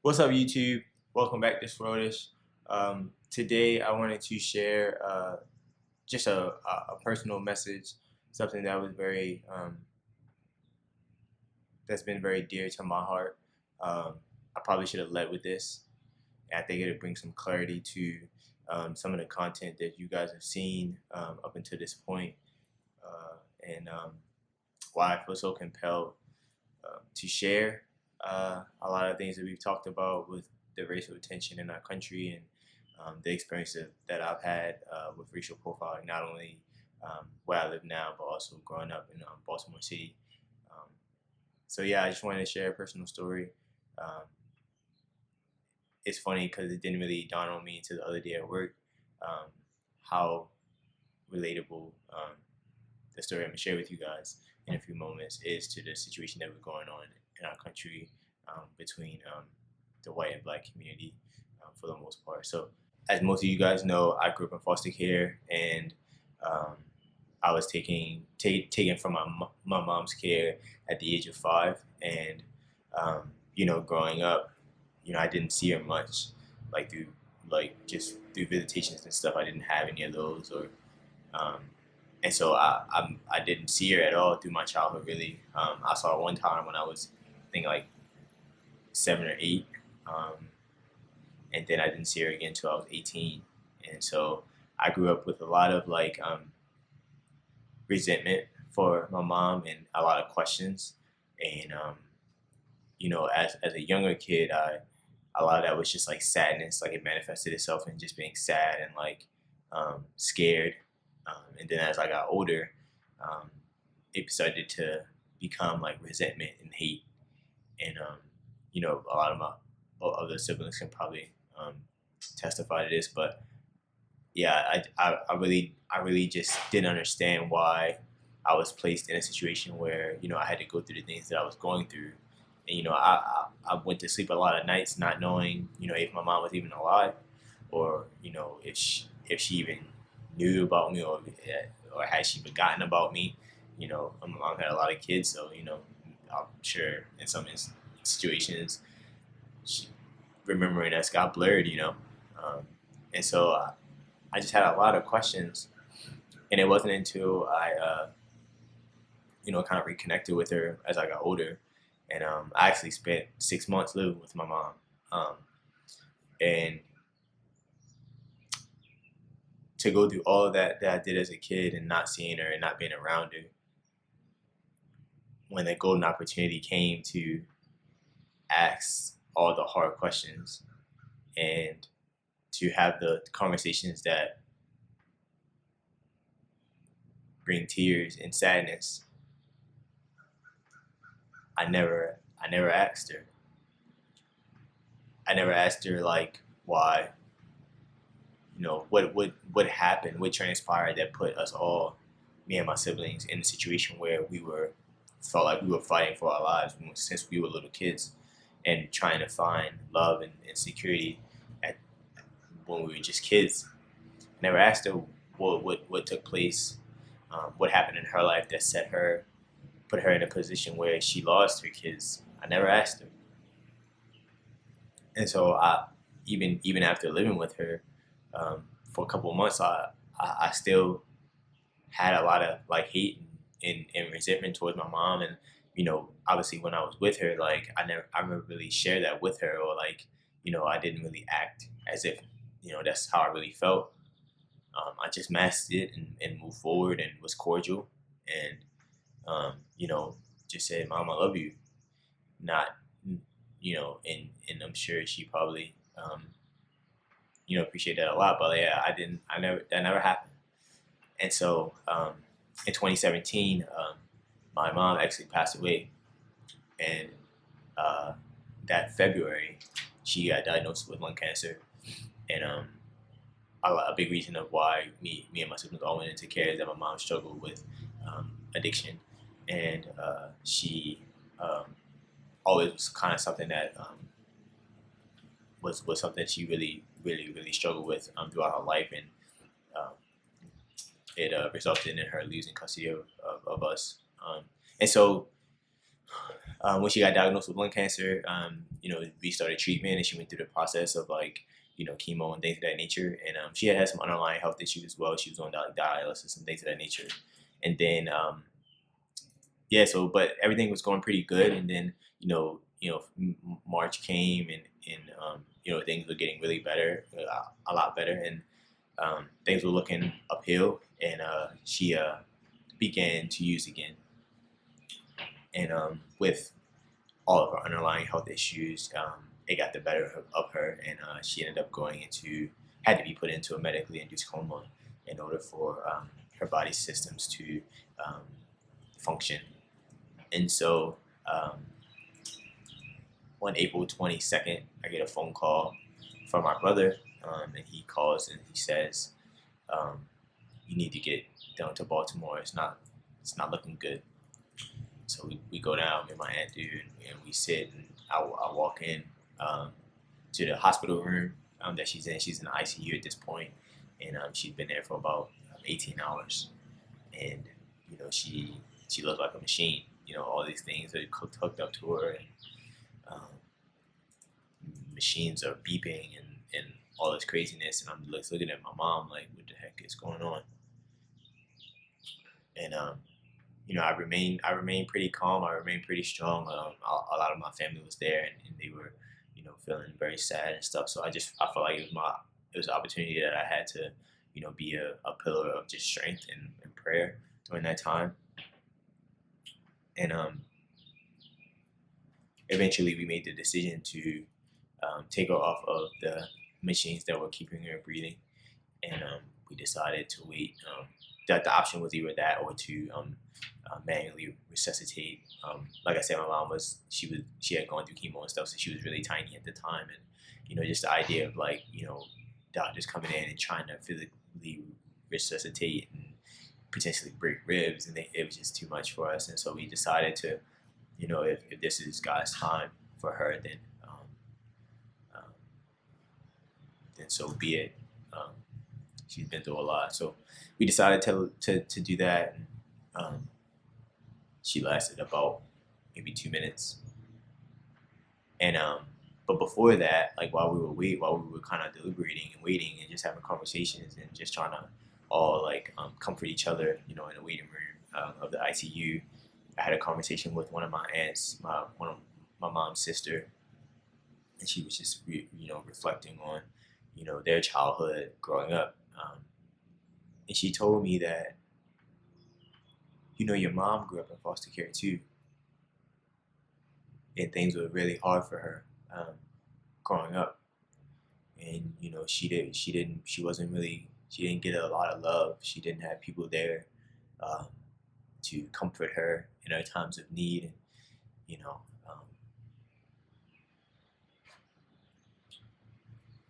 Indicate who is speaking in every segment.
Speaker 1: What's up, YouTube? Welcome back to Swirlish. Today, I wanted to share just a personal message, something that was that's been very dear to my heart. I probably should have led with this. I think it'll bring some clarity to some of the content that you guys have seen up until this point, and why I feel so compelled to share a lot of things that we've talked about with the racial tension in our country and the experiences that I've had with racial profiling, not only where I live now, but also growing up in Baltimore City. Um, so yeah, I just wanted to share a personal story. Um, it's funny because it didn't really dawn on me until the other day at work um, how relatable the story I'm gonna share with you guys in a few moments is to the situation that was going on in our country between the white and black community for the most part. So, as most of you guys know, I grew up in foster care, and um, I was taken from my mom's care at the age of 5, and growing up, I didn't see her much, like through just through visitations and stuff. I didn't have any of those, or um, and so I didn't see her at all through my childhood. Really, I saw her one time when I was, I think, like 7 or 8, um, and then I didn't see her again until I was 18. And so I grew up with a lot of resentment for my mom and a lot of questions. And as a younger kid, a lot of that was just like sadness. Like it manifested itself in just being sad and scared. And then as I got older, um, it started to become like resentment and hate. And a lot of my other siblings can probably testify to this, but yeah, I really just didn't understand why I was placed in a situation where I had to go through the things that I was going through, and I went to sleep a lot of nights not knowing if my mom was even alive, or if she even knew about me, or had she forgotten about me. My mom had a lot of kids, so I'm sure in some situations she, remembering us got blurred. And so I just had a lot of questions, and it wasn't until I kind of reconnected with her as I got older, and I actually spent 6 months living with my mom, um, and to go through all of that I did as a kid and not seeing her and not being around her, when the golden opportunity came to ask all the hard questions and to have the conversations that bring tears and sadness, I never asked her. I never asked her like why, what happened, what transpired that put us all, me and my siblings, in a situation where we were felt like we were fighting for our lives since we were little kids and trying to find love and security at when we were just kids. I never asked her what took place, what happened in her life that put her in a position where she lost her kids. I never asked her. And so even after living with her for a couple of months, I still had a lot of like hate and resentment towards my mom. And obviously when I was with her, like I never really shared that with her, or I didn't really act as if that's how I really felt. I just masked it and moved forward and was cordial, and just said, "Mom, I love you." Not, and I'm sure she probably, appreciate that a lot. But yeah, that never happened. And so, in 2017, my mom actually passed away, and uh, that February, she got diagnosed with lung cancer, and a big reason of why me and my siblings all went into care is that my mom struggled with addiction, and she um, always was kind of something that was something she really struggled with throughout her life, and um, it resulted in her losing custody of us. And so When she got diagnosed with lung cancer, we started treatment, and she went through the process of like, chemo and things of that nature. And she had some underlying health issues as well. She was on like dialysis and things of that nature. And then, yeah, so but everything was going pretty good. And then, March came, and things were getting really better, a lot better, and things were looking uphill. And she began to use again. And with all of her underlying health issues, it got the better of her, and she ended up had to be put into a medically induced coma in order for her body systems to um, function. And so on April 22nd, I get a phone call from my brother, and he calls and he says, um, "You need to get down to Baltimore. It's not looking good." So we go down, me and my aunt do, and we sit, and I walk in to the hospital room that she's in. She's in the ICU at this point, and she's been there for about 18 hours. And, she looked like a machine. All these things are hooked up to her, and um, machines are beeping and all this craziness. And I'm looking at my mom like, what the heck is going on? And I remained pretty calm. I remained pretty strong. A lot of my family was there, and they were, feeling very sad and stuff. So I felt like it was an opportunity that I had to, be a pillar of just strength and prayer during that time. And eventually, we made the decision to take her off of the machines that were keeping her breathing, and we decided to wait. That the option was either that or to manually resuscitate. Like I said, my mom she had gone through chemo and stuff, so she was really tiny at the time, and just the idea of like doctors coming in and trying to physically resuscitate and potentially break ribs, and it was just too much for us, and so we decided to, if this is God's time for her, um, then so be it. Um, she's been through a lot, so we decided to do that. And, she lasted about maybe 2 minutes, and but before that, like while we were kind of deliberating and waiting and just having conversations and just trying to all like comfort each other, in the waiting room of the ICU, I had a conversation with one of my aunts, one of my mom's sister, and she was just reflecting on their childhood growing up, and she told me that your mom grew up in foster care too, and things were really hard for her growing up, and she didn't get a lot of love. She didn't have people there um, to comfort her in her times of need, and you know, um,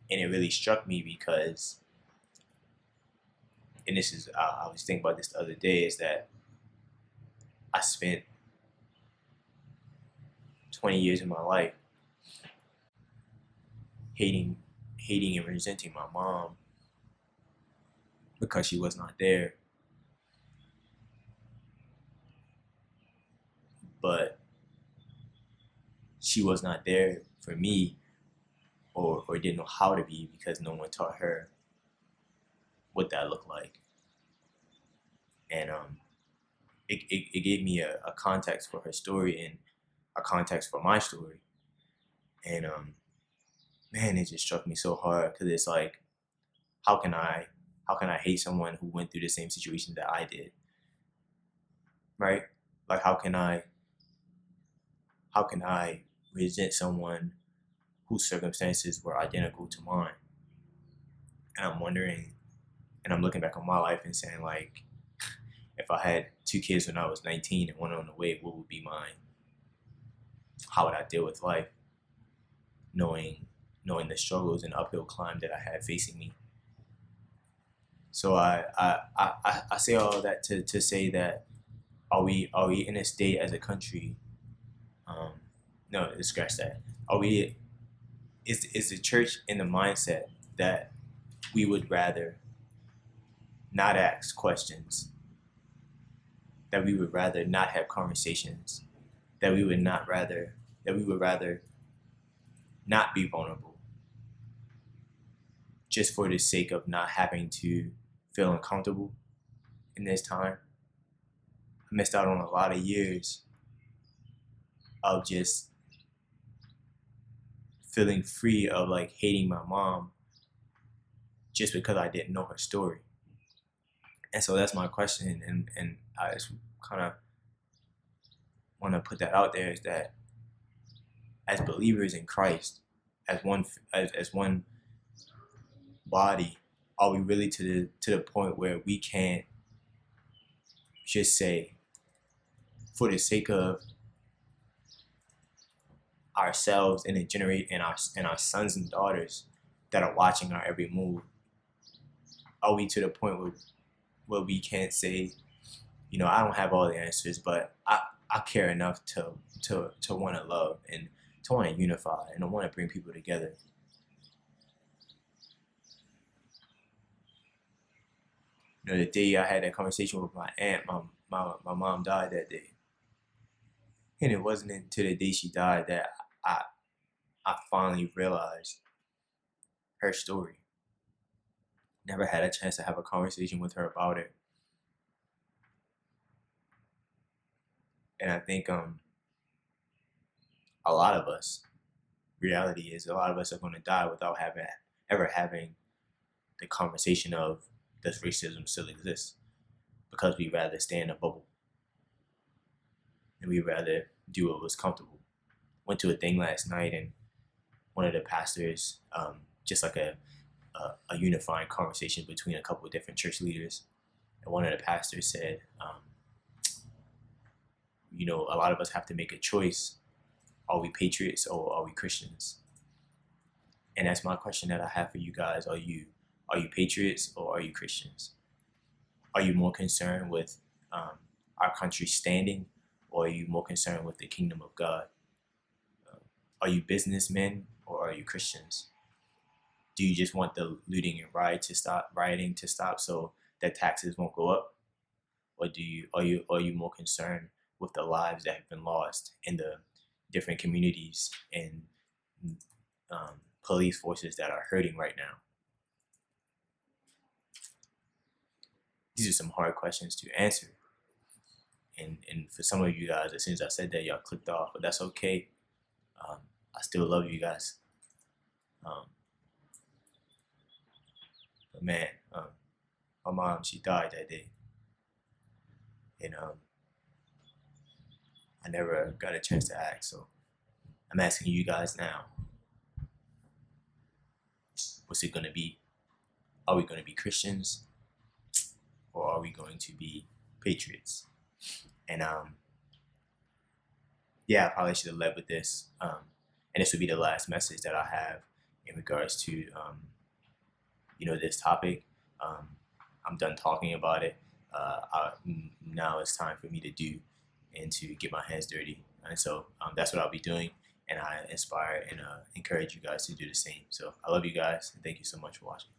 Speaker 1: and it really struck me because, and this is I was thinking about this the other day, is that I spent 20 years of my life hating hating and resenting my mom because she was not there. But she was not there for me, or didn't know how to be, because no one taught her what that looked like. And it gave me a context for her story and a context for my story. And man, it just struck me so hard, because it's like, how can I hate someone who went through the same situation that I did, right? Like, how can I resent someone whose circumstances were identical to mine? And I'm wondering, and I'm looking back on my life and saying, like, if I had two kids when I was 19 and one on the way, what would be mine? How would I deal with life, knowing the struggles and uphill climb that I had facing me? So I say all of that to say that, are we in a state as a country? Um, no, scratch that. Are we is the church in the mindset that we would rather not ask questions, that we would rather not have conversations, that we would rather not be vulnerable just for the sake of not having to feel uncomfortable in this time. I missed out on a lot of years of just feeling free of like hating my mom just because I didn't know her story. And so that's my question, and I just kind of want to put that out there, is that as believers in Christ, as one body, are we really to the point where we can't just say, for the sake of ourselves and our sons and daughters that are watching our every move, are we to the point where we can't say, I don't have all the answers, but I care enough to want to love and to want to unify and to want to bring people together. The day I had that conversation with my aunt, my mom died that day. And it wasn't until the day she died that I finally realized her story. Never had a chance to have a conversation with her about it. And I think a lot of us, reality is a lot of us are going to die without ever having the conversation of, does racism still exist? Because we rather stay in a bubble and we rather do what was comfortable. Went to a thing last night, and one of the pastors, just like a unifying conversation between a couple of different church leaders, and one of the pastors said, a lot of us have to make a choice. Are we patriots or are we Christians? And that's my question that I have for you guys. Are you patriots or are you Christians? Are you more concerned with our country's standing, or are you more concerned with the kingdom of God? Are you businessmen or are you Christians? Do you just want the looting and rioting to stop so that taxes won't go up? Or are you more concerned with the lives that have been lost in the different communities and police forces that are hurting right now? These are some hard questions to answer. And for some of you guys, as soon as I said that, y'all clicked off, but that's okay. I still love you guys. But man, my mom, she died that day. And I never got a chance to ask, so I'm asking you guys now. What's it gonna be? Are we gonna be Christians, or are we going to be patriots? And I probably should have led with this. And this would be the last message that I have in regards to this topic. I'm done talking about it. Now it's time for me to do and to get my hands dirty. And so that's what I'll be doing. And I inspire and encourage you guys to do the same. So I love you guys, and thank you so much for watching.